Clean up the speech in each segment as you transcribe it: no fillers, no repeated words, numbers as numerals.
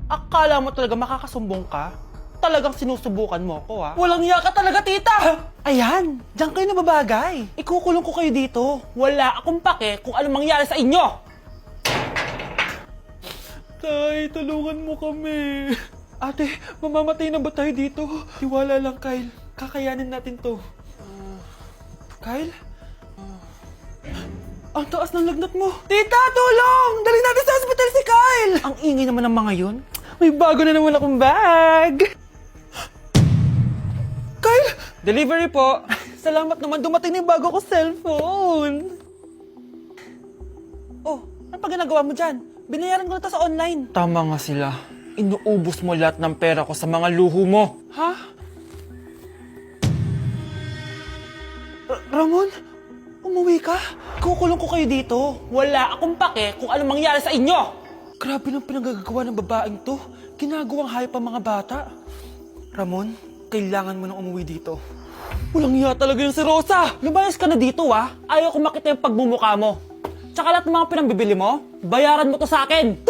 Akala mo talaga makakasumbong ka? Talagang sinusubukan mo ko, ha? Walang iya ka talaga, tita! Ayan, diyan kayo nababagay. Ikukulong ko kayo dito. Wala akong pake kung ano mangyari sa inyo! Tay, tulungan mo kami. Ate, mamamatay na ba tayo dito? Tiwala lang, Kyle. Kakayanin natin to. Kyle? Ang taas ng lagnat mo. Tita, tulong! Dali natin sa hospital si Kyle! Ang ingay naman ng mga yun. May bago na naman akong bag. Kyle! Delivery po. Salamat naman, dumating na yung bago ko cellphone. Oh, ano pa ginagawa mo dyan? Binayaran ko na to sa online. Tama nga sila. Inuubos mo lahat ng pera ko sa mga luho mo. Ha? Ramon? Umuwi ka? Kukulong ko kayo dito. Wala akong pake kung ano mangyari sa inyo. Grabe nang pinagagawa ng babaeng to. Ginagawang hayop ang mga bata. Ramon, kailangan mo nang umuwi dito. Walang iya talaga yung si Rosa. Lumayas ka na dito, ha? Ayaw ko makita yung pagmumukha mo. Tsaka lahat ng mga pinambibili mo, bayaran mo to sa akin.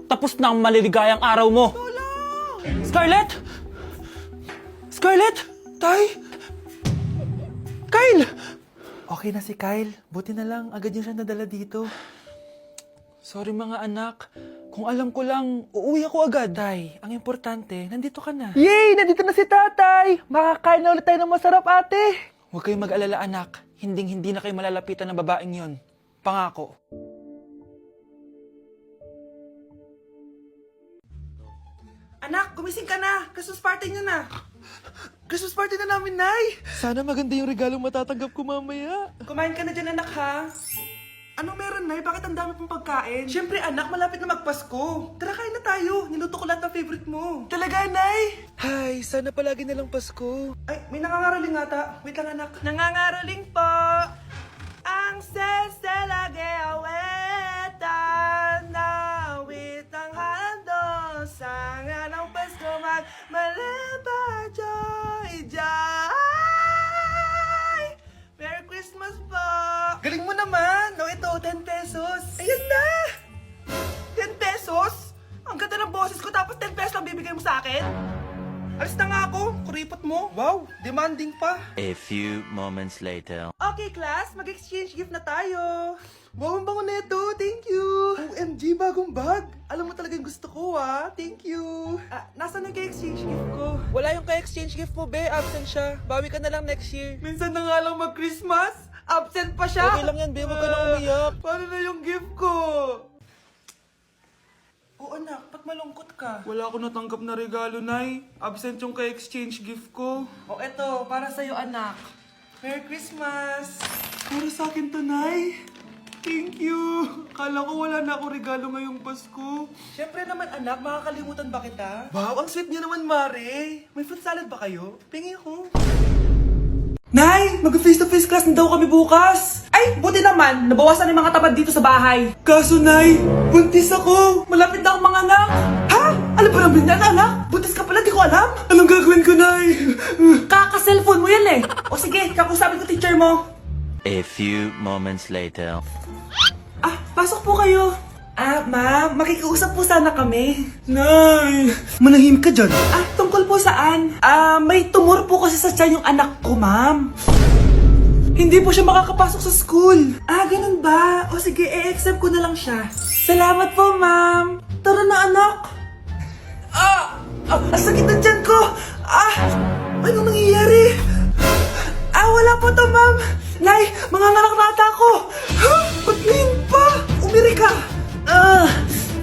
Tapos na ang maliligayang araw mo. Scarlett? Scarlett? Tay? Kyle! Okay na si Kyle. Buti na lang, agad yung siya nadala dito. Sorry mga anak. Kung alam ko lang, uuwi ako agad. Tay, ang importante, nandito ka na. Yay! Nandito na si tatay! Makakain na ulit tayo ng masarap, ate! Huwag kayong mag-alala, anak. Hinding-hindi na kayo malalapitan ng babaeng yon. Pangako. Anak, gumising ka na! Christmas party niyo na! Christmas party na namin, Nay! Sana maganda yung regalong matatanggap ko mamaya. Kumain ka na dyan, anak, ha? Ano meron, Nay? Bakit ang dami pong pagkain? Siyempre, anak, malapit na magpasko. Tara, kain na tayo. Niluto ko lahat ng favorite mo. Talaga, Nay? Hay, sana palagi na lang Pasko. Ay, may nangangaraling ata. Wait lang, anak. Nangangaraling po! Ang seselage awetan na witang handong sanga ng Pasko magmalaba joy joy. Merry Christmas po! Galing mo naman! No, ito, 10 pesos. Ayan na! 10 pesos? Ang ganda ng boses ko tapos 10 pesos lang bibigay mo sa akin? Alis na nga ako, kuripot mo. Wow, demanding pa. A few moments later. Okay, class, mag-exchange gift na tayo. Wow, ang bango neto. Thank you. OMG, bagong bag. Alam mo talaga yung gusto ko, ha? Thank you. Nasaan yung ka-exchange gift ko? Wala yung ka-exchange gift mo, be. Absent siya. Bawi ka na lang next year. Minsan na nga lang mag-Christmas. Absent pa siya. Okay lang yan, be. Huwag ka na umiyak. Paano na yung gift ko? Oo, anak. Ba't malungkot ka? Wala ako natanggap na regalo, Nay. Absent yung ka-exchange gift ko. O, eto. Para sa'yo, anak. Merry Christmas! Para sa akin to, Nay. Thank you! Kala ko wala na ako regalo ngayong Pasko. Siyempre naman, anak. Makakalimutan ba kita? Wow, ang sweet niyo naman, Mare. May fruit salad ba kayo? Pingi ko. Nay! Mag-face-to-face class na daw kami bukas! Ay! Buti naman! Nabawasan yung mga tabad dito sa bahay. Kaso, Nay! Buntis ako! Malapit na akong manganak! Ha? Alam ba namin yan, anak? Buntis ka pala, di ko alam! Anong gagawin ko, Nay? Kaka-cellphone mo yan eh! O sige, kakusapin ko teacher mo! A few moments later. Pasok po kayo! Ma'am, makikiusap po sana kami. Nay! Manahimik ka dyan. Tungkol po saan? May tumor po kasi sa tiyan yung anak ko, ma'am. Hindi po siya makakapasok sa school. Ganun ba? O sige, i-exempt ko na lang siya. Salamat po, ma'am. Tara na, anak. Ang sakit ng tiyan ko. Anong nangyayari? Wala po to, ma'am. Nay, mga ngalak-rata ako. Ba't ngayon pa? Umiri ka.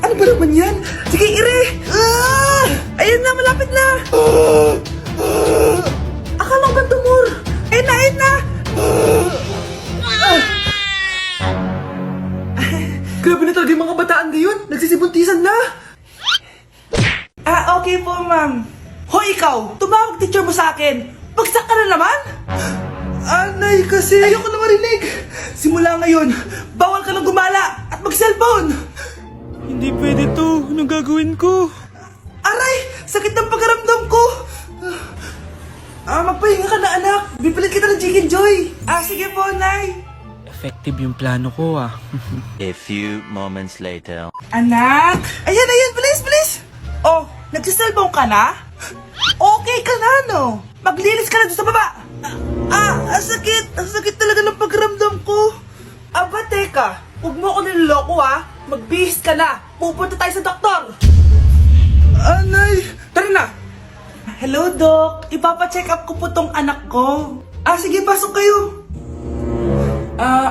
Ano ba naman yan? Sige, ire! Ayan na, malapit na! Akala ko ba tumor? Ayun na, ayun na! Grabe na talaga yung mga bataan ngayon. Nagsisibuntisan na. Okay po, ma'am. Hoy, ikaw! Tumawag teacher mo sa akin. Bagsak ka na naman? Nay, kasi ayoko na marinig. Simula ngayon, bawal ka nang gumala at mag-cellphone. Hindi pwede to. Anong gagawin ko? Aray! Sakit ng pagkaramdam ko! Magpahinga ka na, anak. Bipilit kita ng Chicken Joy. Sige po, Nay. Effective yung plano ko, A few moments later. Anak! Ayan, bilis, bilis! ka na? Okay ka na, no? Maglinis ka na doon sa baba. Ang sakit. Ang sakit talaga ng pagramdam ko. Aba, teka. Huwag mo ako niloloko, ha? Magbihis ka na. Pupunta tayo sa doktor. Anay. Tara na. Hello, Doc. Ipapacheck up ko po tong anak ko. Sige, pasok kayo.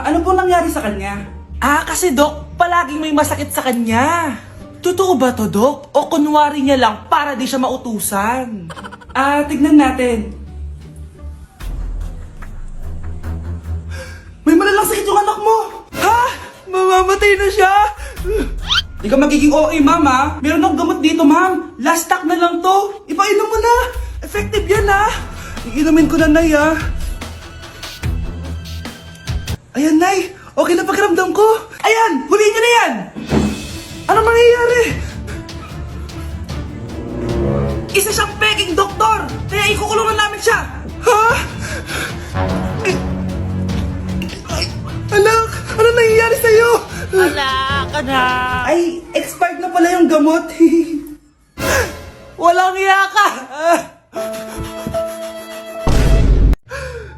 Ano po nangyari sa kanya? Kasi Doc, palaging may masakit sa kanya. Totoo ba to, Doc? O kunwari niya lang para di siya mautusan? Tignan natin. May malalang sakit yung anak mo! Ha? Mamamatay na siya? Di ka magiging OA, ma'am, ha? Meron akong gamot dito, ma'am. Last stock na lang to. Ipainom mo na. Effective yan, ha? Iinumin ko na, Nay, ha? Ayan, Nay. Okay na pakiramdam ko. Ayan, huliin niyo na yan. Ano mangyayari? Isa siyang peking doktor. Kaya ikukulungan namin siya. Ha? Anak, ano nangyayari sa'yo? Anak! Ay, expired na pala yung gamot. Walang iya ka!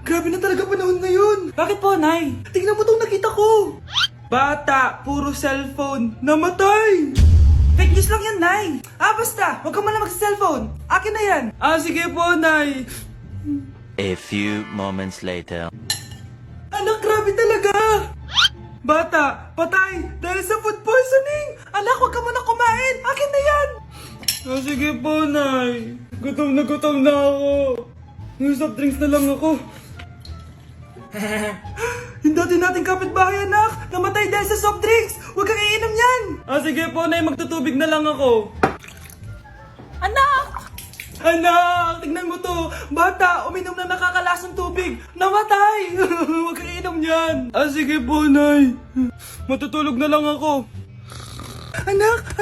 Grabe na talaga panahon ngayon. Bakit po, Nay? Tingnan mo tong nakita ko. Bata, puro cellphone, namatay. Fake news lang yan, Nay. Basta, huwag ka man lang mag-cellphone. Akin na yan. Sige po, Nay. A few moments later. Anak, grabe talaga. Bata, patay dahil sa food poisoning. Anak, huwag ka muna kumain. Akin na yan. Sige po, Nay. Gutom na ako. Yung soft drinks na lang ako. Yung dati nating kapitbahay, anak. Namatay dahil sa soft drinks. Huwag kang iinom yan. Sige po, Nay. Magtutubig na lang ako. Anak! Anak, tignan mo to. Bata, uminom na nakakalasang tubig. Namatay. Huwag kang iinom yan. Sige po, Nay. Matutulog na lang ako. Anak.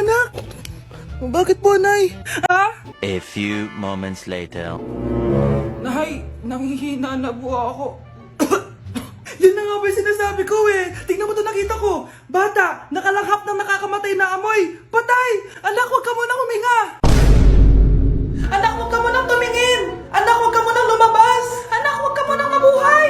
Bakit po, Nay? A few moments later. Nay, nanghihina na po ako. Yan na nga ba yung sinasabi ko eh. Tingnan mo to, nakita ko. Bata, nakalanghap ng nakakamatay na amoy. Patay! Anak, huwag ka munang huminga. Anak, huwag ka munang tumingin. Anak, huwag ka munang lumabas. Anak, huwag ka munang mabuhay.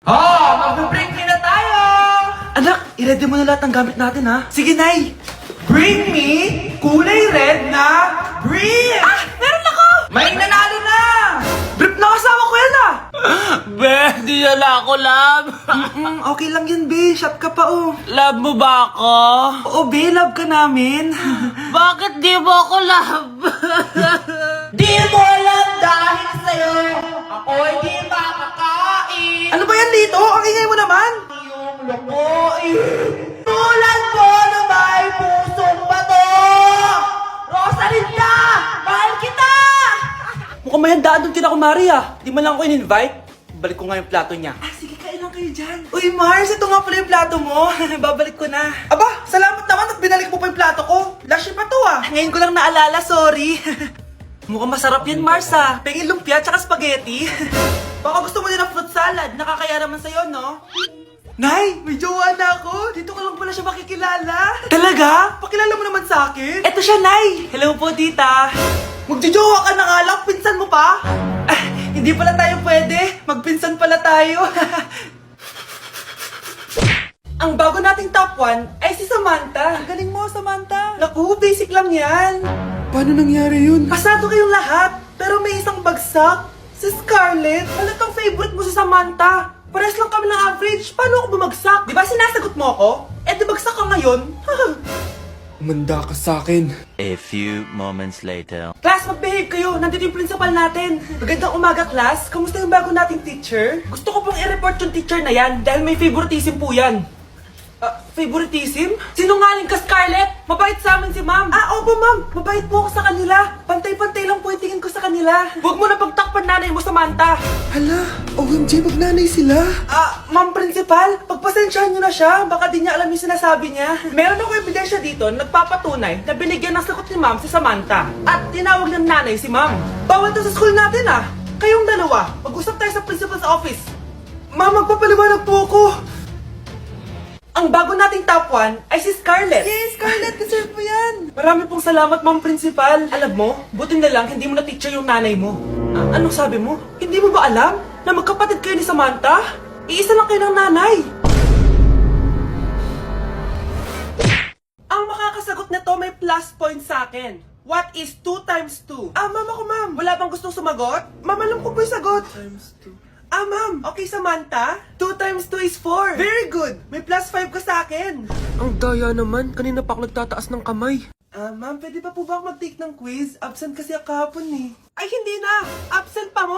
Mag-break na tayo. Anak, i-ready mo na lahat ng gamit natin, ha? Sige, Nay. Bring me kulay red na brief! Meron ako! May nanalo na! Brief na kasama ko yan, Be, di na ako, love. Okay lang yan, be. Shop ka pa, oh. Love mo ba ako? Oo, be. Love ka namin. Bakit di mo ako love? Di mo alam dahil sa'yo ako'y di makakain. Ano ba yan, Lito? Ang ingay mo naman. Yung lokoin. Tulad ko na may pusong bato. Rosalinda! Mahal kita! Mukhang may handaan doon kina Kumari, Di man lang ako in-invite. Balik ko nga yung plato niya. Sige, kain lang kayo dyan. Uy, Mars, ito nga pala yung plato mo. Babalik ko na. Aba, salamat naman at binalik mo pa yung plato ko. Last year pa to, Ngayon ko lang naalala, sorry. Mukhang masarap yan, Mars, Pengin lumpia tsaka spaghetti. Baka gusto mo din ng fruit salad. Nakakaya naman sa'yo, no? Nay, may jowa na ako. Dito ka lang pala siya makikilala. Talaga? Pakilala mo naman sa akin. Eto siya, Nay. Hello po, tita. Magjojowa ka na nga lang. Pinsan mo pa? Hindi pala tayo pwede. Magpinsan pala tayo. Ang bago nating top 1 ay si Samantha. Ang galing mo, Samantha. Naku, basic lang yan. Paano nangyari yun? Pasado kayong lahat, pero may isang bagsak. Si Scarlett, halatang favorite mo si Samantha. Pares lang kami ng average. Paano ako bumagsak? Di ba sinasagot mo ako? Di bagsak ka ngayon. Umanda ka sa akin. A few moments later. Class, mag-behave kayo. Nandito yung principal natin. Magandang umaga, class. Kamusta yung bago nating teacher? Gusto ko pong i-report yung teacher na yan dahil may favoritism po yan. Favoritism? Sinungaling ka, Scarlett! Mabait sa amin si ma'am. Opo, ma'am. Mabait po ako sa kanila. Pantay-pantay lang po yung tingin ko sa kanila. Huwag mo na pagtakpan nanay mo, Samantha. Hala, OMG, magnanay sila. Ma'am principal, pagpasensyahan niyo na siya. Baka di niya alam yung sinasabi niya. Meron ako ebidensya dito na nagpapatunay na binigyan ng sagot ni ma'am si Samantha. At tinawag ng nanay si ma'am. Bawal to sa school natin, Kayong dalawa, mag-usap tayo sa principal's office. Ma'am, magpapaliwanag po ako. Ang bago nating top 1 ay si Scarlett. Yay, Scarlett! Deserve mo yan! Marami pong salamat, Ma'am Principal. Alam mo, buti na lang hindi mo na-teacher yung nanay mo. Anong sabi mo? Hindi mo ba alam na magkapatid kayo ni Samantha? Iisa lang kayo ng nanay. Ang makakasagot na to may plus point sa akin. What is 2 times 2? Ma'am ako, ma'am. Wala bang gustong sumagot? Ma'am, alam ko po yung sagot. 2 times 2. Ma'am. Okay, Samantha. 2 times 2 is 4. Very good. May plus 5 ka sa akin. Ang daya naman. Kanina pa ako nagtataas ng kamay. Ma'am, pwede pa po ba ako mag-take ng quiz? Absent kasi ako kahapon eh. Ay, hindi na. Absent pa mo.